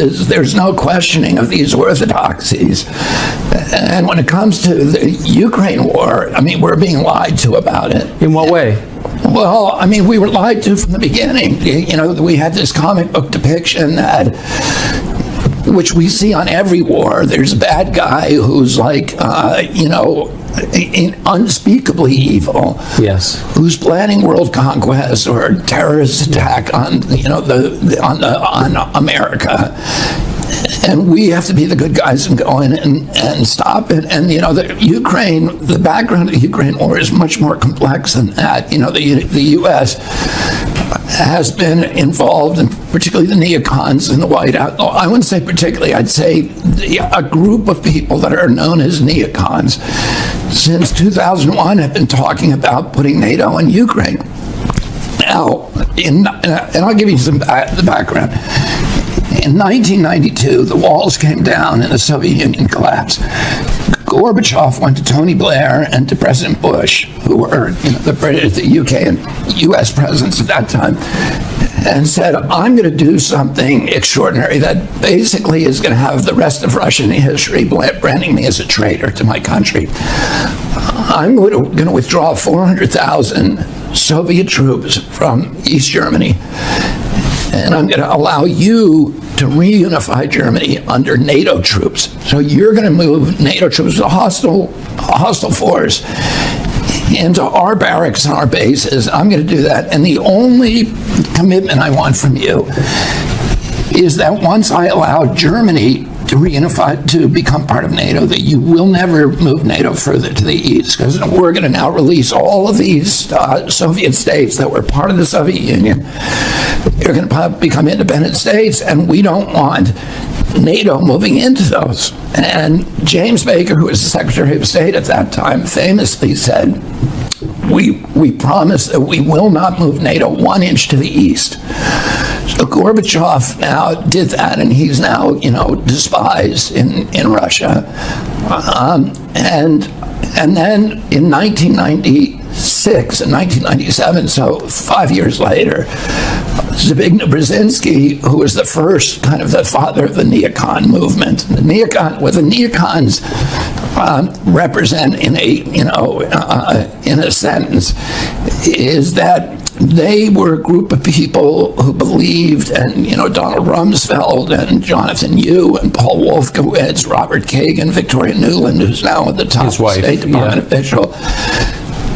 is there's no questioning of these orthodoxies. And when it comes to the Ukraine war, I mean, we're being lied to about it. In what way? Well, I mean, we were lied to from the beginning. You know, we had this comic book depiction that, which we see on every war. There's a bad guy who's like, you know, unspeakably evil. Yes. Who's planning world conquest or a terrorist attack on, you know, on America. And we have to be the good guys and go in and stop it. And, you know, the background of the Ukraine war is much more complex than that. You know, the U.S. has been involved, and particularly the neocons in the White House. I wouldn't say particularly, I'd say a group of people that are known as neocons since 2001 have been talking about putting NATO in Ukraine. Now, and I'll give you the background. In 1992, the walls came down and the Soviet Union collapsed. Gorbachev went to Tony Blair and to President Bush, who were, you know, the UK and US presidents at that time, and said, I'm going to do something extraordinary that basically is going to have the rest of Russian history branding me as a traitor to my country. I'm going to withdraw 400,000 Soviet troops from East Germany, and I'm going to allow you to reunify Germany under NATO troops. So you're going to move NATO troops, a hostile force, into our barracks and our bases. I'm going to do that. And the only commitment I want from you is that once I allow Germany to reunify, to become part of NATO, that you will never move NATO further to the east, because we're going to now release all of these Soviet states that were part of the Soviet Union. They're going to become independent states, and we don't want NATO moving into those. And James Baker, who was the Secretary of State at that time, famously said, we promise that we will not move NATO 1 inch to the east. So Gorbachev now did that, and he's now, you know, despised in Russia. And then in 1996 and 1997, so 5 years later, Zbigniew Brzezinski, who was the first kind of the father of the neocon movement. What the neocons represent in a sentence is that they were a group of people who believed, and, you know, Donald Rumsfeld and Jonathan Yu and Paul Wolfowitz, Robert Kagan, Victoria Nuland, who's now at the top State Department official,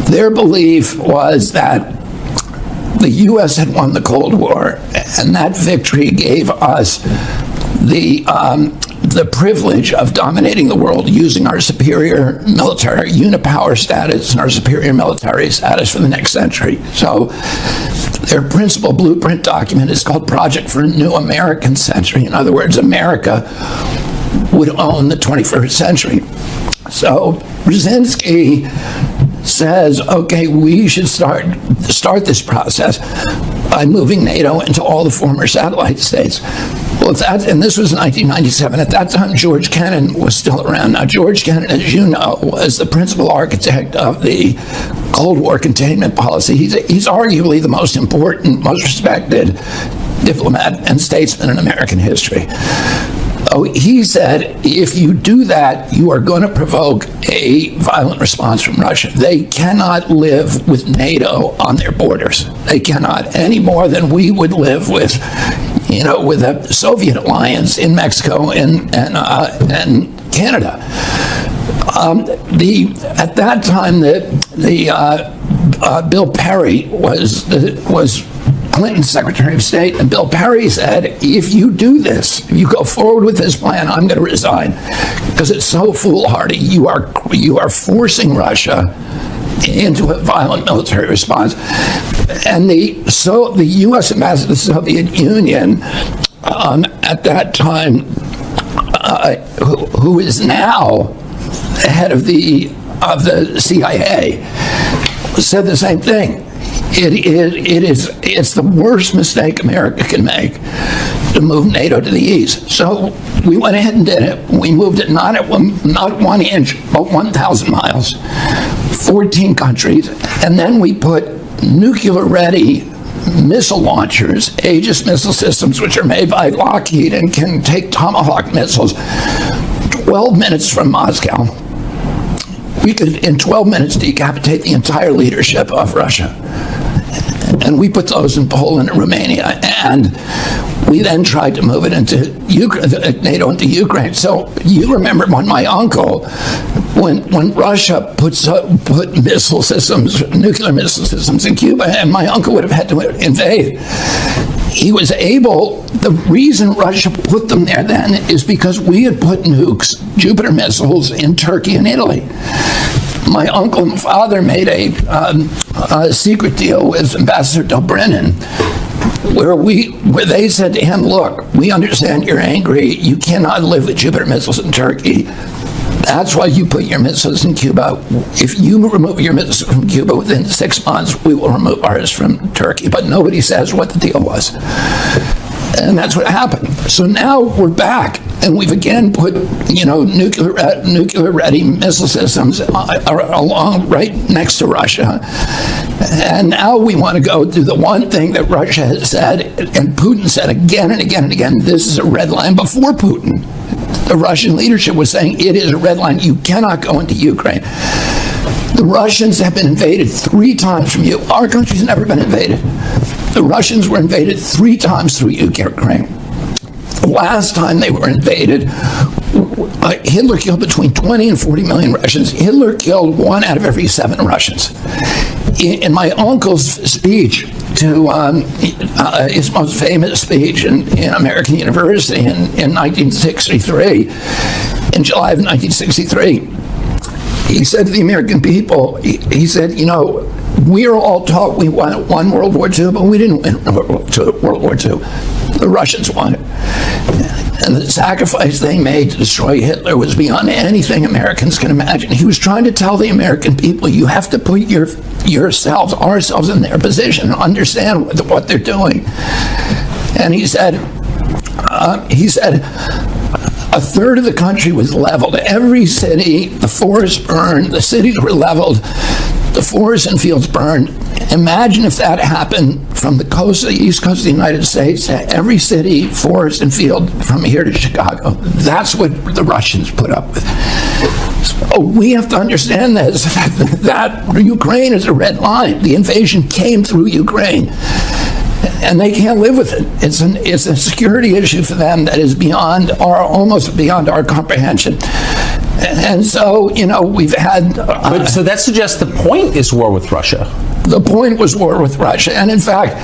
their belief was that the U.S. had won the Cold War, and that victory gave us the privilege of dominating the world using our superior military unipower status and our superior military status for the next century. So their principal blueprint document is called Project for a New American Century. In other words, America would own the 21st century. So Brzezinski says, okay, we should start this process by moving NATO into all the former satellite states. Well, and this was 1997. At that time, George Kennan was still around. Now, George Kennan, as you know, was the principal architect of the Cold War containment policy. He's arguably the most important, most respected diplomat and statesman in American history. Oh, he said, if you do that, you are going to provoke a violent response from Russia. They cannot live with NATO on their borders. They cannot, any more than we would live with, you know, with a Soviet alliance in Mexico and Canada. At that time, Bill Perry was Clinton's Secretary of State, and Bill Perry said, if you do this, if you go forward with this plan, I'm going to resign, because it's so foolhardy. You are forcing Russia into a violent military response. And the U.S. ambassador to the Soviet Union at that time, who is now the head of the CIA, said the same thing. It's the worst mistake America can make to move NATO to the east. So we went ahead and did it. We moved it not 1 inch, but 1,000 miles, 14 countries, and then we put nuclear-ready missile launchers, Aegis missile systems, which are made by Lockheed and can take Tomahawk missiles 12 minutes from Moscow. We could, in 12 minutes, decapitate the entire leadership of Russia. And we put those in Poland and Romania, and we then tried to move it into NATO into Ukraine. So you remember when my uncle, when Russia put missile systems, nuclear missile systems in Cuba, and my uncle would have had to invade. He was able, the reason Russia put them there then is because we had put nukes, Jupiter missiles, in Turkey and Italy. My uncle and father made a secret deal with Ambassador Dobrynin, where they said to him, look, we understand you're angry, you cannot live with Jupiter missiles in Turkey. That's why you put your missiles in Cuba. If you remove your missiles from Cuba within 6 months, we will remove ours from Turkey. But nobody says what the deal was. And that's what happened. So now we're back, and we've again put, nuclear-ready missile systems along right next to Russia. And now we want to go do the one thing that Russia has said, and Putin said again and again and again, this is a red line. Before Putin, the Russian leadership was saying it is a red line. You cannot go into Ukraine. The Russians have been invaded 3 times from you. Our country's never been invaded. The Russians were invaded 3 times through Ukraine. The last time they were invaded, Hitler killed between 20 and 40 million Russians. Hitler killed 1 out of every 7 Russians. In my uncle's speech to his most famous speech in American University in 1963, in July of 1963, he said to the American people, he said, we are all taught we won World War II, but we didn't win World War II. The Russians won it. And the sacrifice they made to destroy Hitler was beyond anything Americans can imagine. He was trying to tell the American people, you have to put ourselves in their position, understand what they're doing. And he said, a third of the country was leveled. Every city, the forests burned, the cities were leveled, the forests and fields burned. Imagine if that happened from the coast, the east coast of the United States, to every city, forest, and field from here to Chicago. That's what the Russians put up with. So we have to understand this, that Ukraine is a red line. The invasion came through Ukraine, and they can't live with it. It's a security issue for them that is almost beyond our comprehension. And so, we've had... so that suggests the point is war with Russia. The point was war with Russia. And in fact,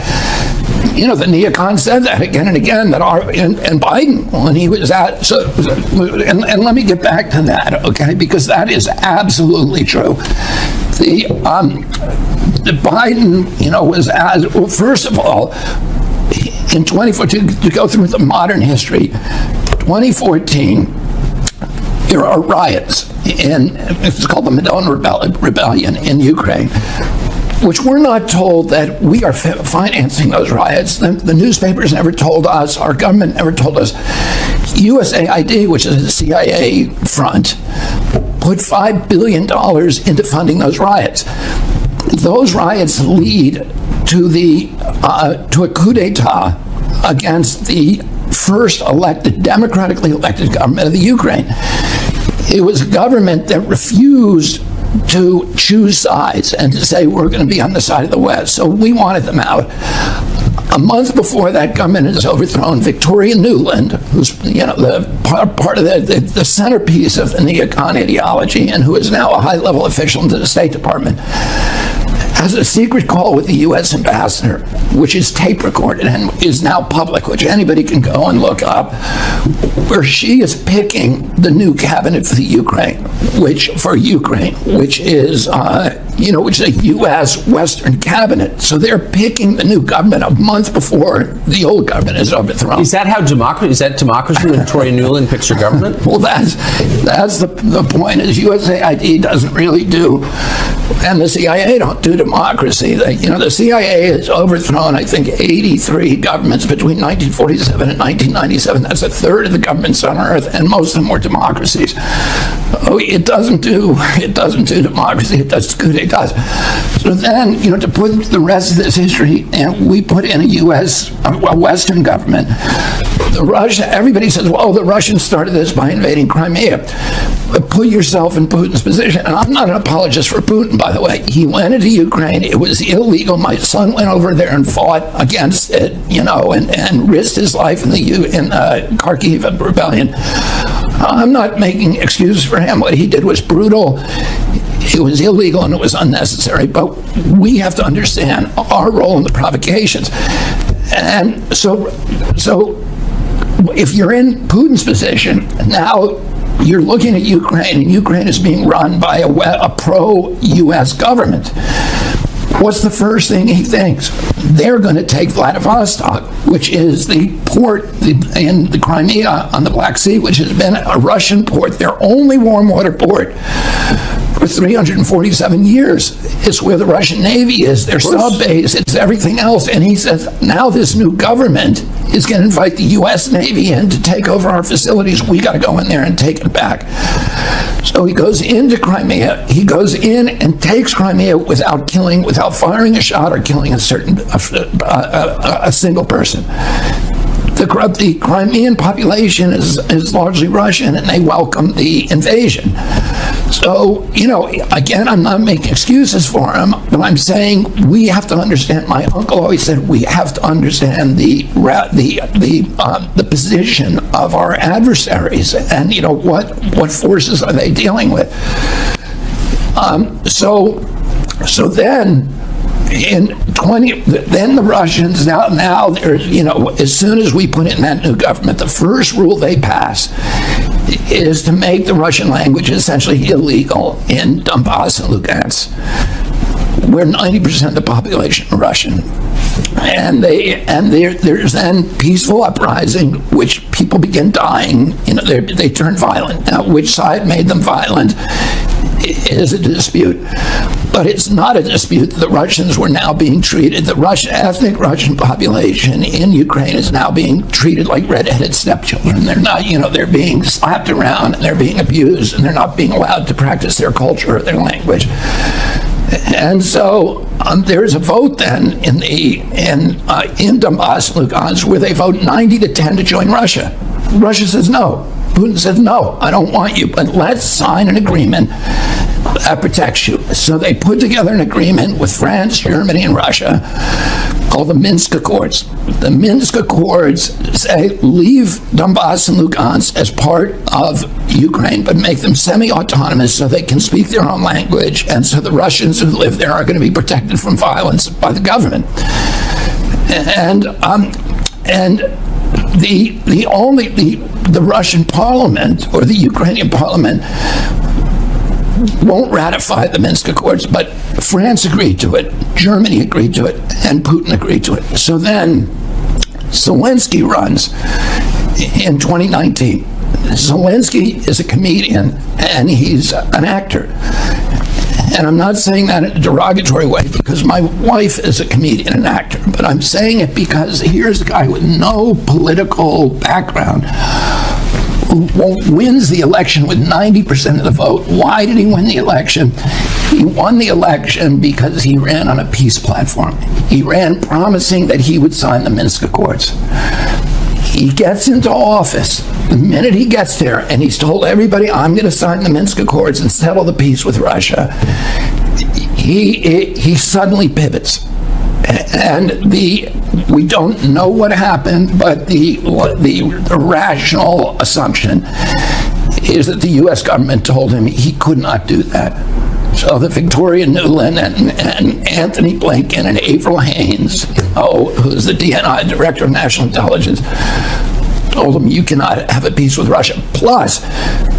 the neocons said that again and again, and Biden, when he was at... And let me get back to that, okay? Because that is absolutely true. The Biden, was as... Well, first of all, in 2014, to go through the modern history, 2014... there are riots it's called the Maidan Rebellion in Ukraine, which we're not told that we are financing those riots. The newspapers never told us, our government never told us. USAID, which is a CIA front, put $5 billion into funding those riots. Those riots lead to a coup d'etat against the first democratically elected government of the Ukraine. It was a government that refused to choose sides and to say we're going to be on the side of the West. So we wanted them out. A month before that government is overthrown, Victoria Nuland, who's the part of the centerpiece of the neocon ideology and who is now a high-level official in the State Department, has a secret call with the U.S. ambassador, which is tape recorded and is now public, which anybody can go and look up, where she is picking the new cabinet for the Ukraine, which is which is a U.S. Western cabinet. So they're picking the new government a month before the old government is overthrown. Is that how democracy? Is that democracy when Victoria Nuland picks her government? Well, that's the point. Is USAID doesn't really do, and the CIA don't do democracy. The CIA has overthrown, I think, 83 governments between 1947 and 1997. That's a third of the governments on Earth, and most of them were democracies. Oh, it doesn't do democracy. It does coup d'etats. So then, to put the rest of this history, and we put in a Western government. Everybody says, well, the Russians started this by invading Crimea. But put yourself in Putin's position. And I'm not an apologist for Putin, by the way. He went into Ukraine. It was illegal. My son went over there and fought against it, and risked his life in the Kharkiv rebellion. I'm not making excuses for him. What he did was brutal. It was illegal and it was unnecessary. But we have to understand our role in the provocations. And so if you're in Putin's position, now you're looking at Ukraine, and Ukraine is being run by a pro-U.S. government. What's the first thing he thinks? They're going to take Vladivostok, which is the port in the Crimea on the Black Sea, which has been a Russian port, their only warm water port for 347 years. It's where the Russian Navy is, their sub base, it's everything else. And he says, now this new government is going to invite the U.S. Navy in to take over our facilities. We got to go in there and take it back. So he goes into Crimea. He goes in and takes Crimea without firing a shot or killing a single person. The Crimean population is largely Russian, and they welcome the invasion. So, again, I'm not making excuses for him, but I'm saying we have to understand. My uncle always said we have to understand the position of our adversaries, and what forces are they dealing with. So then. Then the Russians, now as soon as we put in that new government, the first rule they pass is to make the Russian language essentially illegal in Donbass and Lugansk, where 90% of the population are Russian. And there's then peaceful uprising, which people begin dying. They turn violent. Now, which side made them violent is a dispute. But it's not a dispute that the Russians were now being treated. The ethnic Russian population in Ukraine is now being treated like red-headed stepchildren. They're not, they're being slapped around, and they're being abused, and they're not being allowed to practice their culture or their language. And so there's a vote then in Donbass, Lugansk, where they vote 90-10 to join Russia. Russia says no. Putin says, no, I don't want you, but let's sign an agreement that protects you. So they put together an agreement with France, Germany, and Russia called the Minsk Accords. The Minsk Accords say leave Donbass and Lugansk as part of Ukraine, but make them semi-autonomous so they can speak their own language, and so the Russians who live there are going to be protected from violence by the government. The Russian parliament or the Ukrainian parliament won't ratify the Minsk Accords, but France agreed to it, Germany agreed to it, and Putin agreed to it. So then Zelensky runs in 2019. Zelensky is a comedian, and he's an actor. And I'm not saying that in a derogatory way because my wife is a comedian and actor, but I'm saying it because here's a guy with no political background who wins the election with 90% of the vote. Why did he win the election? He won the election because he ran on a peace platform. He ran promising that he would sign the Minsk Accords. He gets into office. The minute he gets there and he's told everybody, I'm going to sign the Minsk Accords and settle the peace with Russia, he suddenly pivots. And we don't know what happened, but the rational assumption is that the U.S. government told him he could not do that. So that Victoria Nuland and Anthony Blinken and Avril Haines, who's the DNI, Director of National Intelligence, told him you cannot have a peace with Russia. Plus,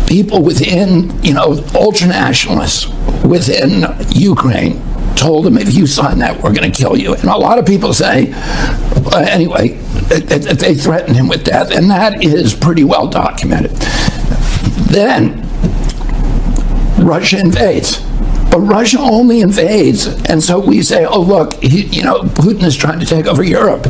people within, ultranationalists within Ukraine told him, if you sign that, we're going to kill you. And a lot of people say, anyway, they threatened him with death, and that is pretty well documented. Then Russia invades. But Russia only invades, and so we say, oh, look, Putin is trying to take over Europe.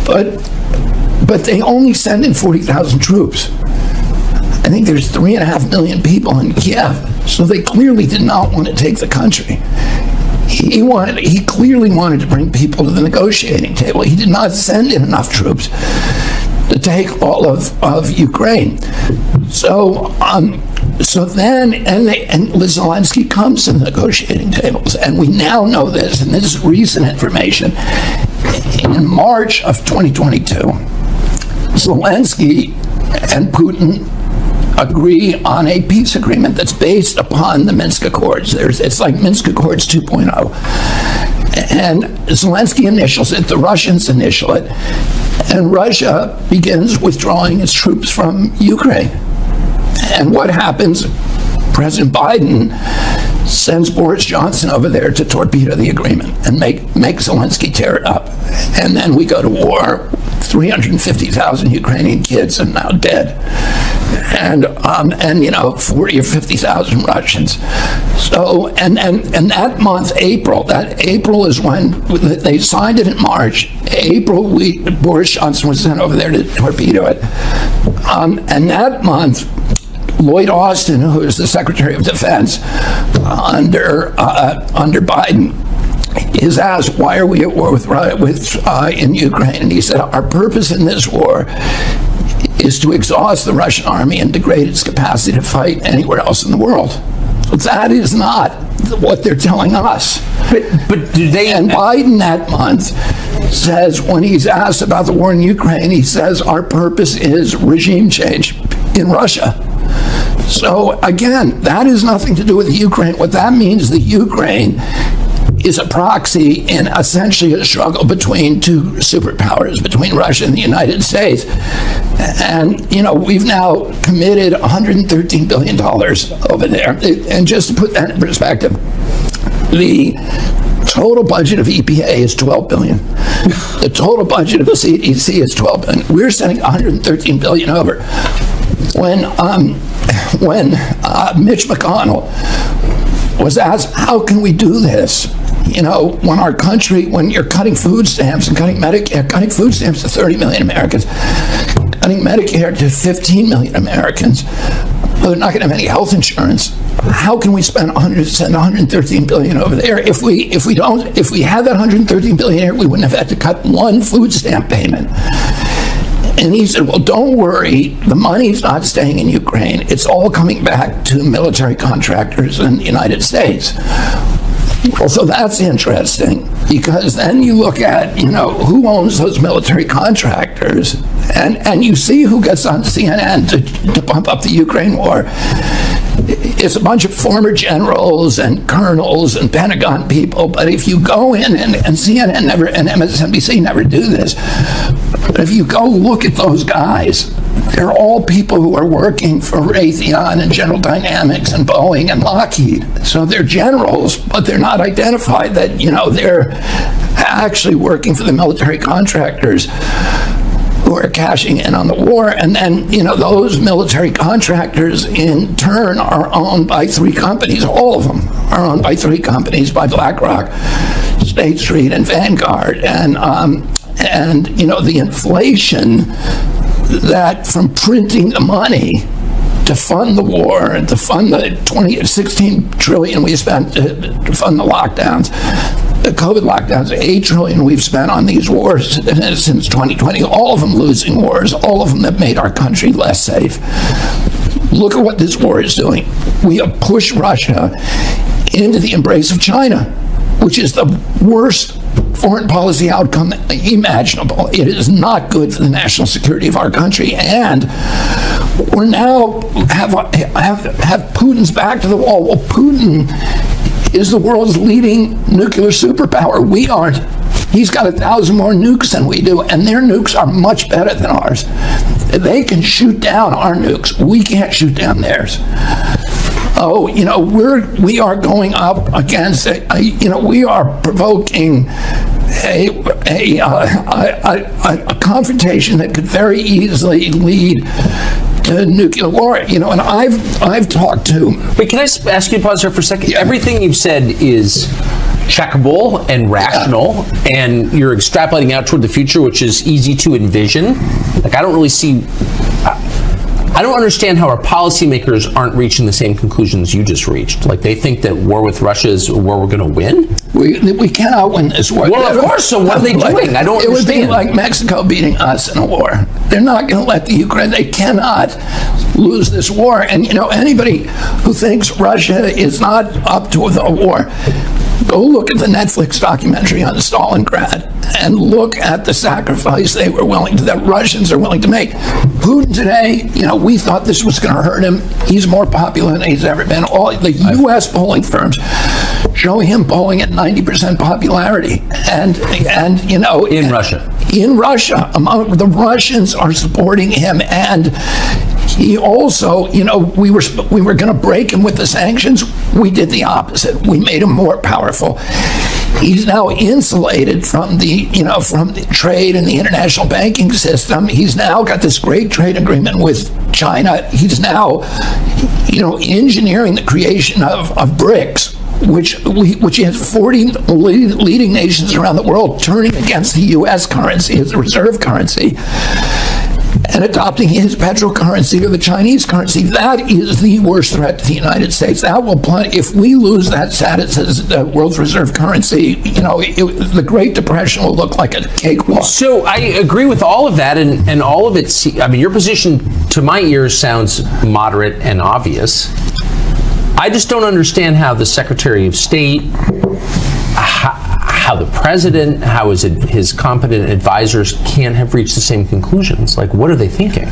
But they only send in 40,000 troops. I think there's 3.5 million people in Kiev, so they clearly did not want to take the country. He clearly wanted to bring people to the negotiating table. He did not send in enough troops to take all of Ukraine. So then Zelensky comes to the negotiating tables, and we now know this, and this is recent information. In March of 2022, Zelensky and Putin agree on a peace agreement that's based upon the Minsk Accords. It's like Minsk Accords 2.0. And Zelensky initials it, the Russians initial it, and Russia begins withdrawing its troops from Ukraine. And what happens? President Biden sends Boris Johnson over there to torpedo the agreement and make Zelensky tear it up. And then we go to war. 350,000 Ukrainian kids are now dead, and 40 or 50,000 Russians. So and that month, April is when they signed it in March. April, Boris Johnson was sent over there to torpedo it, and that month, Lloyd Austin, who is the Secretary of Defense under Biden, is asked, why are we at war in Ukraine? And he said, our purpose in this war is to exhaust the Russian army and degrade its capacity to fight anywhere else in the world. So that is not what they're telling us. But do they? And Biden that month says, when he's asked about the war in Ukraine, he says, our purpose is regime change in Russia. So again, that has nothing to do with Ukraine. What that means, the Ukraine is a proxy in essentially a struggle between two superpowers, between Russia and the United States. And, we've now committed $113 billion over there. And just to put that in perspective, the total budget of EPA is $12 billion. The total budget of the CDC is $12 billion. We're sending $113 billion over. When Mitch McConnell was asked, how can we do this? When our country, when you're cutting food stamps and cutting Medicare, cutting food stamps to 30 million Americans, cutting Medicare to 15 million Americans, who are not going to have any health insurance, how can we send 113 billion over there? If we had that 113 billion here, we wouldn't have had to cut one food stamp payment. And he said, well, don't worry, the money's not staying in Ukraine. It's all coming back to military contractors in the United States. Well, so that's interesting, because then you look at, who owns those military contractors, and you see who gets on CNN to pump up the Ukraine war. It's a bunch of former generals and colonels and Pentagon people, but if you go in, and CNN never, and MSNBC never do this, but if you go look at those guys, they're all people who are working for Raytheon and General Dynamics and Boeing and Lockheed. So they're generals, but they're not identified that, they're actually working for the military contractors who are cashing in on the war. And then, those military contractors in turn are owned by three companies. All of them are owned by three companies, by BlackRock, State Street, and Vanguard. And the inflation that from printing the money to fund the war and to fund the 16 trillion we spent to fund the lockdowns, the COVID lockdowns, 8 trillion we've spent on these wars since 2020, all of them losing wars, all of them that made our country less safe. Look at what this war is doing. We have pushed Russia into the embrace of China, which is the worst foreign policy outcome imaginable. It is not good for the national security of our country, and we're now have Putin's back to the wall. Well, Putin is the world's leading nuclear superpower. We aren't. He's got 1,000 more nukes than we do, and their nukes are much better than ours. They can shoot down our nukes. We can't shoot down theirs. Oh, we are going up against we are provoking a confrontation that could very easily lead to nuclear war. You know, and I've talked to. Wait, can I ask you to pause there for a second? Yeah. Everything you've said is checkable and rational, and you're extrapolating out toward the future, which is easy to envision. Like, I don't really see. I don't understand how our policymakers aren't reaching the same conclusions you just reached. Like, they think that war with Russia is a war we're going to win? We cannot win this war. Well, of course, so what are they doing? I don't understand. It would be like Mexico beating us in a war. They're not going to let the Ukraine, they cannot lose this war. And, you know, anybody who thinks Russia is not up to the war, go look at the Netflix documentary on Stalingrad and look at the sacrifice that Russians are willing to make. Putin today, you know, we thought this was going to hurt him. He's more popular than he's ever been. All the U.S. polling firms show him polling at 90% popularity. And you know, in Russia, the Russians are supporting him. And he also, you know, we were going to break him with the sanctions. We did the opposite. We made him more powerful. He's now insulated from the trade and the international banking system. He's now got this great trade agreement with China. He's now, you know, engineering the creation of BRICS, which has 40 leading nations around the world turning against the U.S. currency as a reserve currency and adopting his petro currency or the Chinese currency. That is the worst threat to the United States. That will if we lose that status as the world's reserve currency, you know, the Great Depression will look like a cakewalk. So I agree with all of that, and all of it. I mean, your position to my ears sounds moderate and obvious. I just don't understand how the Secretary of State, how the president, how his competent advisors can't have reached the same conclusions. Like, what are they thinking?